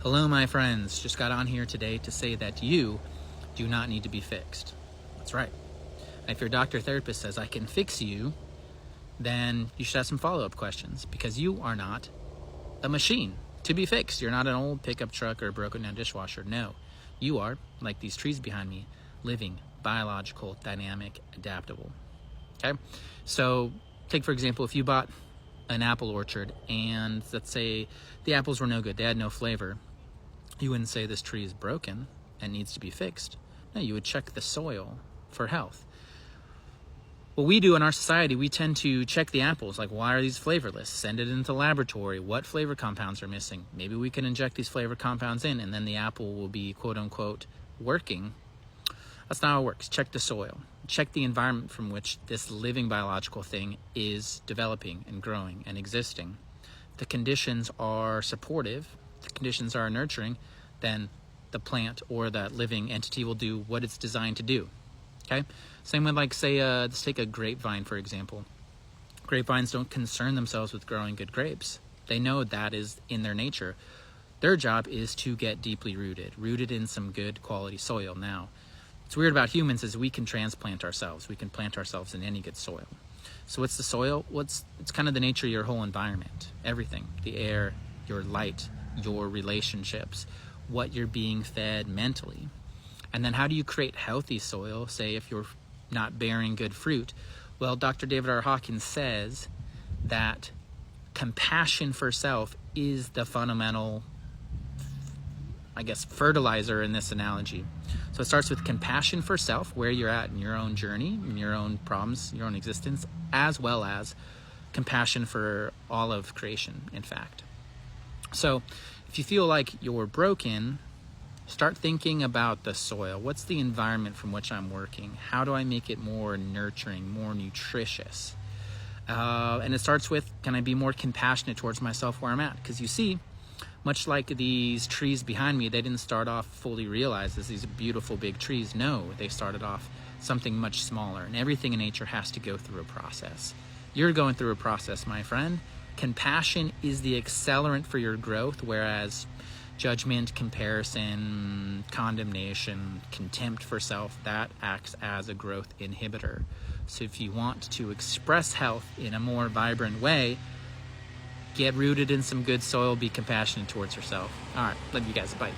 Hello, my friends. Just got on here today to say that you do not need to be fixed. That's right. If your doctor or therapist says, I can fix you, then you should have some follow-up questions because you are not a machine to be fixed. You're not an old pickup truck or a broken down dishwasher. No, you are, like these trees behind me, living, biological, dynamic, adaptable. Okay? So take, for example, if you bought an apple orchard and let's say the apples were no good, they had no flavor, you wouldn't say this tree is broken and needs to be fixed. No, you would check the soil for health. What we do in our society, we tend to check the apples, like why are these flavorless? Send it into the laboratory. What flavor compounds are missing? Maybe we can inject these flavor compounds in and then the apple will be quote unquote working. That's not how it works. Check the soil. Check the environment from which this living biological thing is developing and growing and existing. The conditions are supportive, the conditions are nurturing, then the plant or that living entity will do what it's designed to do. Okay? Same with, like, say, let's take a grapevine, for example. Grapevines don't concern themselves with growing good grapes. They know that is in their nature. Their job is to get deeply rooted in some good quality soil. Now, what's weird about humans is we can transplant ourselves. We can plant ourselves in any good soil. So what's the soil? It's kind of the nature of your whole environment. Everything. The air, your light, your relationships, what you're being fed mentally. And then how do you create healthy soil, say if you're not bearing good fruit? Well, Dr. David R. Hawkins says that compassion for self is the fundamental, I guess, fertilizer in this analogy. So it starts with compassion for self, where you're at in your own journey, in your own problems, your own existence, as well as compassion for all of creation, in fact. So if you feel like you're broken, start thinking about the soil. What's the environment from which I'm working? How do I make it more nurturing, more nutritious? And it starts with, can I be more compassionate towards myself where I'm at? Because you see, much like these trees behind me, they didn't start off fully realized as these beautiful big trees. No, they started off something much smaller. And everything in nature has to go through a process. You're going through a process, my friend. Compassion is the accelerant for your growth, whereas judgment, comparison, condemnation, contempt for self, that acts as a growth inhibitor. So if you want to express health in a more vibrant way, get rooted in some good soil, be compassionate towards yourself. All right, love you guys. Bye.